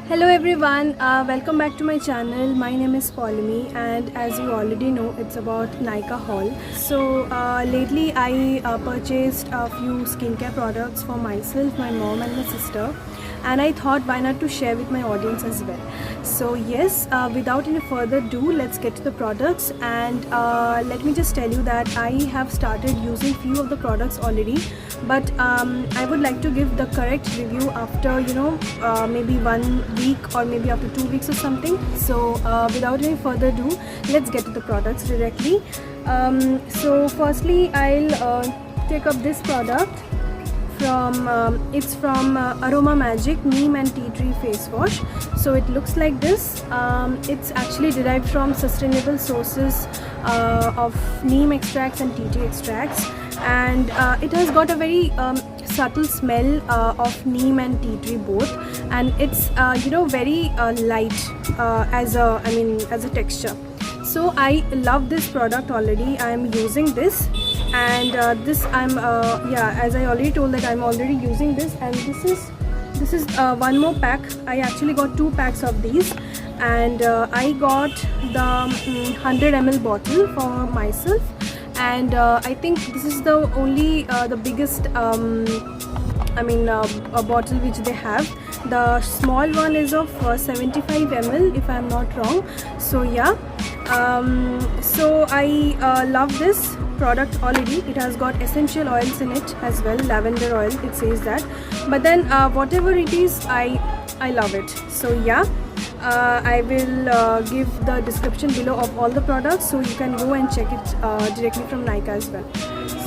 Hello everyone, welcome back to my channel. My name is Paulami and as you already know it's about Nykaa haul. So lately I purchased a few skincare products for myself, my mom and my sister, and I thought why not to share with my audience as well. So yes, without any further ado, let's get to the products. And let me just tell you that I have started using few of the products already, but I would like to give the correct review after maybe 1 week or maybe after 2 weeks or something. So without any further ado, let's get to the products directly. So firstly I'll take up this product from it's from Aroma Magic Neem and Tea Tree face wash. So it looks like this. It's actually derived from sustainable sources of neem extracts and tea tree extracts, and it has got a very subtle smell of neem and tea tree both, and it's very light as a texture. So I love this product already. I am using this, and this as I already told that I'm already using this, and this is one more pack. I actually got 2 packs of these, and I got the 100 ml bottle for myself, and I think this is the only the biggest a bottle which they have. The small one is of 75 ml if I'm not wrong. So yeah, so I love this product already. It has got essential oils in it as well, lavender oil it says that, but then whatever it is, I love it. So yeah, I will give the description below of all the products, so you can go and check it directly from Nykaa as well.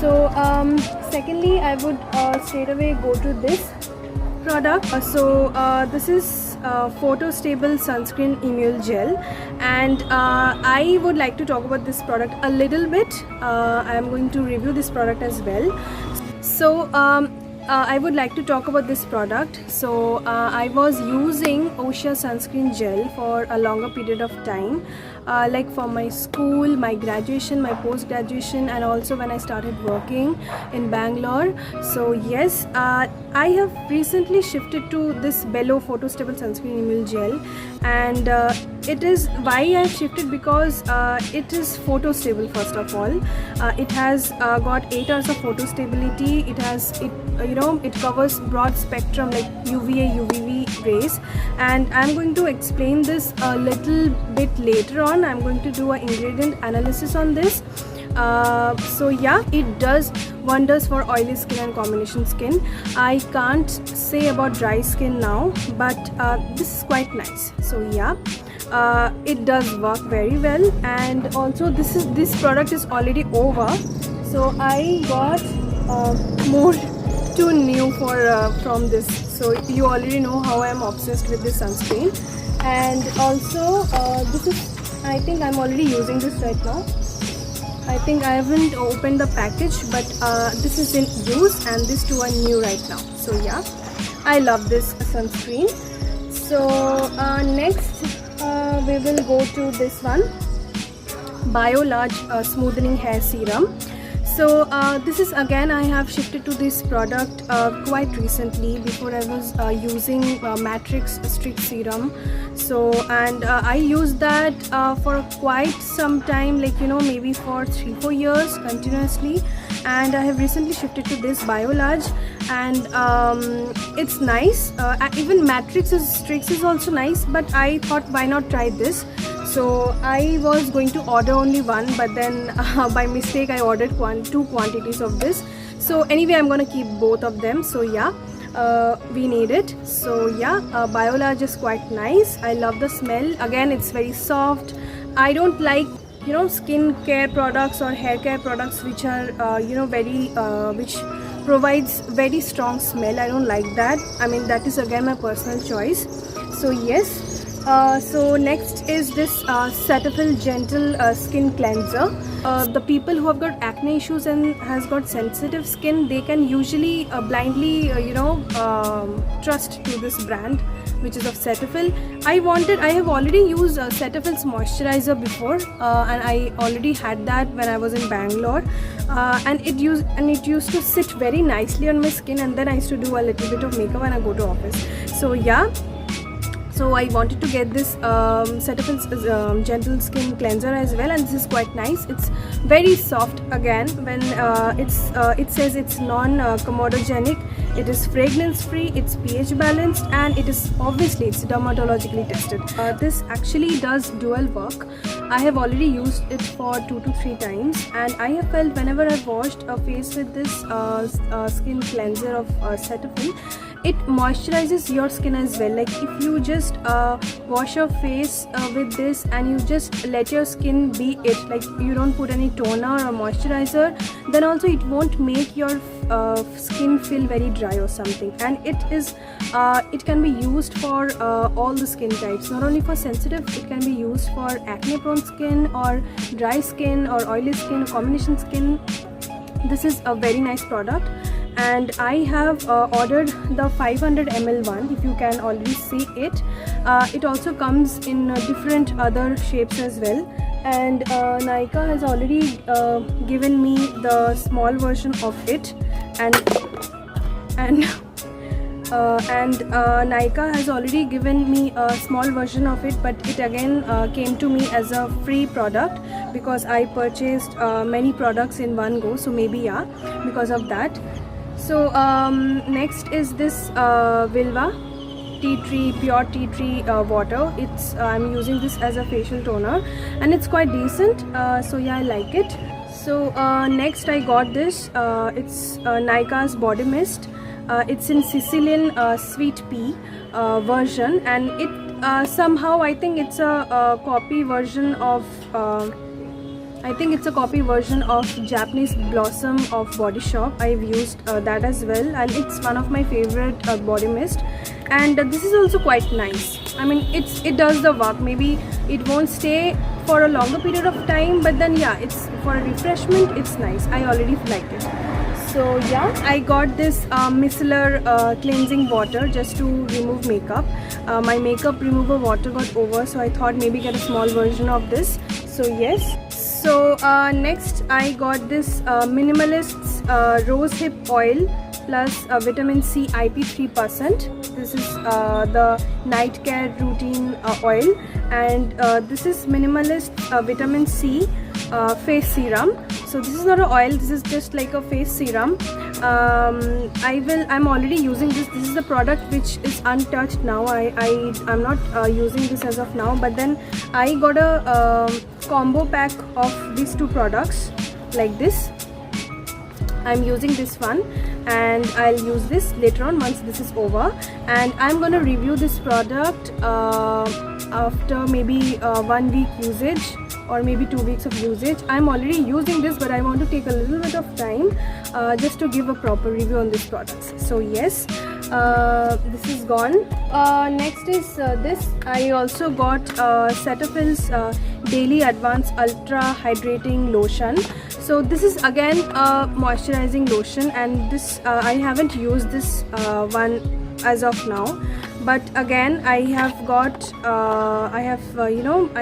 So secondly I would straight away go to this product. This is Photo Stable Sunscreen Emule Gel, and I would like to talk about this product a little bit. I am going to review this product as well. So I would like to talk about this product. So I was using Osea sunscreen gel for a longer period of time, like for my school, my graduation, my post-graduation, and also when I started working in Bangalore. So yes, I have recently shifted to this Bello Photo Stable Sunscreen Emule Gel, and it is why I have shifted, because it is photo stable. First of all, it has got 8 hours of photo stability. It covers broad spectrum like UVA, UVB rays, and I'm going to explain this a little bit later on. I'm going to do an ingredient analysis on this. So yeah, it does wonders for oily skin and combination skin. I can't say about dry skin now, but this is quite nice. So yeah, it does work very well, and also this product is already over, so I got more 2 new from this. So you already know how I am obsessed with this sunscreen, and also this is, I think I'm already using this right now. I think I haven't opened the package, but this is in use, and these 2 are new right now. So yeah, I love this sunscreen. So next we will go to this one, Bio Large Smoothening Hair Serum. So this is, again, I have shifted to this product quite recently. Before I was using Matrix Strict Serum. So and I used that for quite some time, like maybe for 3-4 years continuously, and I have recently shifted to this Bio Large, and it's nice. Even Matrix Strict is also nice, but I thought why not try this. So I was going to order only one, but then by mistake I ordered 2 quantities of this. So anyway, I'm gonna keep both of them. So yeah, we need it. So yeah, Bio Large is quite nice. I love the smell. Again, it's very soft. I don't like skin care products or hair care products which are which provides very strong smell. I don't like that. I mean, that is again my personal choice. So yes. So next is this Cetaphil Gentle Skin Cleanser. The people who have got acne issues and has got sensitive skin, they can usually blindly trust to this brand, which is of Cetaphil. I have already used Cetaphil's moisturizer before, and I already had that when I was in Bangalore, and it used to sit very nicely on my skin, and then I used to do a little bit of makeup when I go to office. So yeah. So I wanted to get this Cetaphil gentle skin cleanser as well, and this is quite nice. It's very soft again. When it says it's non-comedogenic, it is fragrance free, it's pH balanced, and it's dermatologically tested. This actually does dual work. I have already used it for 2 to 3 times, and I have felt whenever I've washed a face with this skin cleanser of Cetaphil, it moisturizes your skin as well. Like if you just wash your face with this and you just let your skin be it, like you don't put any toner or moisturizer, then also it won't make your skin feel very dry or something. And it can be used for all the skin types, not only for sensitive. It can be used for acne prone skin or dry skin or oily skin or combination skin. This is a very nice product, and I have ordered the 500 ml one. If you can already see it, it also comes in different other shapes as well. And Nykaa has already given me the small version of it, and Nykaa has already given me a small version of it, but it again came to me as a free product because I purchased many products in one go, so maybe yeah, because of that. So next is this Vilva tea tree, pure tea tree water. I'm using this as a facial toner, and it's quite decent. So yeah, I like it. So next I got this. It's Nykaa's body mist. It's in Sicilian sweet pea version, and it somehow I think it's a copy version of Japanese Blossom of Body Shop. I've used that as well, and it's one of my favorite body mist. And this is also quite nice. I mean, it does the work. Maybe it won't stay for a longer period of time, but then yeah, it's for a refreshment. It's nice. I already liked it. So yeah, I got this micellar cleansing water just to remove makeup. My makeup remover water got over, so I thought maybe get a small version of this. So yes. So next I got this Minimalist's rosehip oil plus vitamin C IP 3%. This is the night care routine oil, and this is Minimalist vitamin C face serum. So this is not an oil, this is just like a face serum. I'm already using this. This is the product which is untouched now. I'm not using this as of now, but then I got a combo pack of these two products like this. I'm using this one, and I'll use this later on once this is over. And I'm gonna review this product after maybe 1 week usage or maybe 2 weeks of usage. I'm already using this, but I want to take a little bit of time just to give a proper review on these products. So yes, this is gone. Next is this. I also got Cetaphil's Daily Advanced Ultra Hydrating Lotion. So this is again a moisturizing lotion, and this I haven't used this one as of now, but again I have got I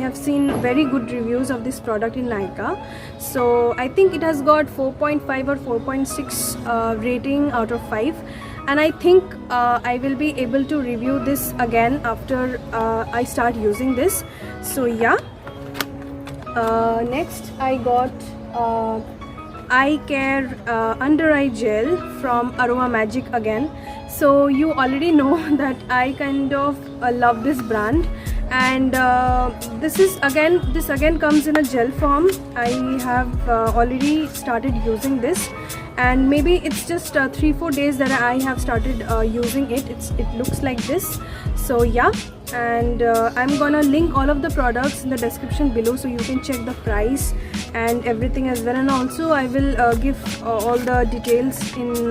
have seen very good reviews of this product in Nykaa. So I think it has got 4.5 or 4.6 rating out of 5, and I think I will be able to review this again after I start using this. So yeah, next I got eye care under eye gel from Aroma Magic again. So you already know that I kind of love this brand, and this again comes in a gel form. I have already started using this, and maybe it's just 3-4 days that I have started using it. It looks like this. So yeah, and I'm gonna link all of the products in the description below, so you can check the price and everything as well, and also I will give all the details in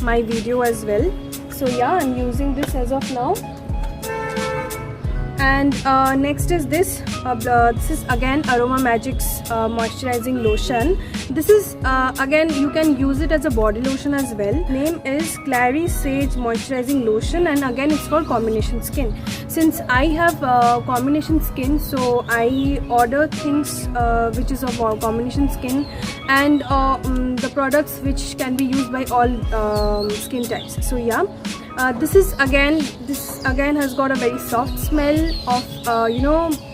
my video as well. So yeah, I'm using this as of now. And next is this. This is again Aroma Magic's moisturizing lotion. This is again, you can use it as a body lotion as well. Name is Clary Sage Moisturizing Lotion, and again it's for combination skin. Since I have combination skin, so I order things which is of combination skin, and the products which can be used by all skin types. So yeah, This again has got a very soft smell of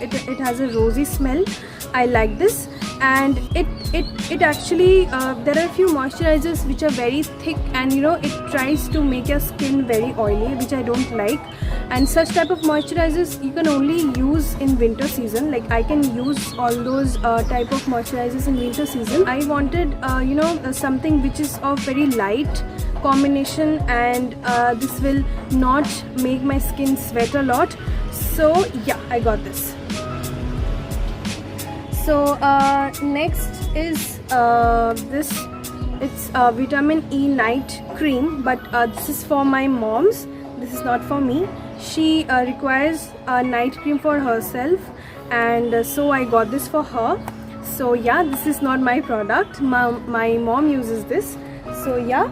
it has a rosy smell. I like this. And it actually there are a few moisturizers which are very thick, and it tries to make your skin very oily, which I don't like. And such type of moisturizers you can only use in winter season. Like I can use all those type of moisturizers in winter season. I wanted something which is of very light combination, and this will not make my skin sweat a lot. So yeah, I got this. So next is this. It's vitamin E night cream, but this is for my mom's. This is not for me. She requires a night cream for herself, and so I got this for her. So yeah, this is not my product. My mom uses this. So yeah.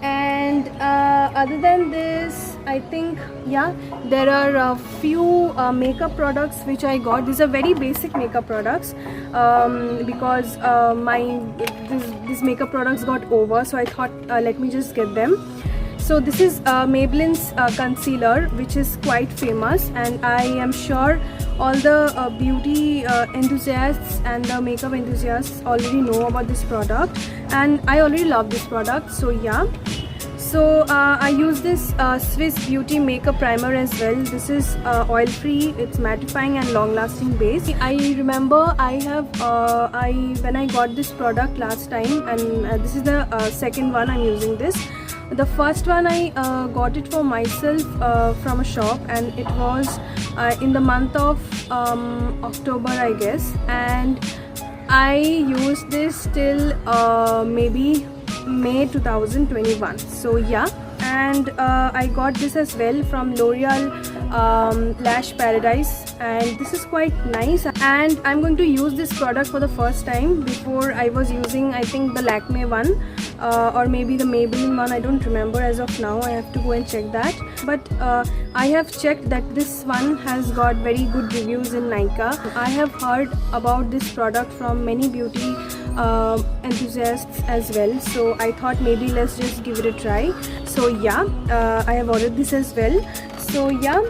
And other than this, I think yeah, there are a few makeup products which I got. These are very basic makeup products because these makeup products got over, so I thought let me just get them. So this is Maybelline's concealer, which is quite famous, and I am sure all the beauty enthusiasts and the makeup enthusiasts already know about this product, and I already love this product. So yeah. So I use this Swiss Beauty Makeup Primer as well. This is oil free, it's mattifying and long lasting base. I remember when I got this product last time, and this is the second one I'm using this. The first one I got it for myself from a shop, and it was in the month of October, I guess, and I used this till maybe May 2021. So yeah, and I got this as well from L'Oreal Lash Paradise, and this is quite nice. And I'm going to use this product for the first time. Before I was using, I think, the Lakme one or maybe the Maybelline one. I don't remember as of now. I have to go and check that. But I have checked that this one has got very good reviews in Nykaa. I have heard about this product from many beauty enthusiasts as well, so I thought maybe let's just give it a try. So yeah, I have ordered this as well. So yeah,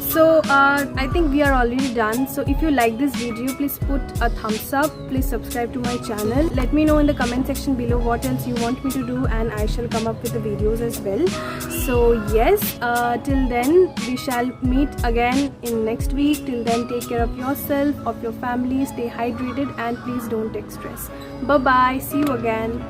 so I think we are already done. So if you like this video, please put a thumbs up, please subscribe to my channel. Let me know in the comment section below what else you want me to do, and I shall come up with the videos as well. So yes, till then we shall meet again in next week. Till then, take care of yourself, of your family, stay hydrated, and please don't take stress. Bye bye, see you again.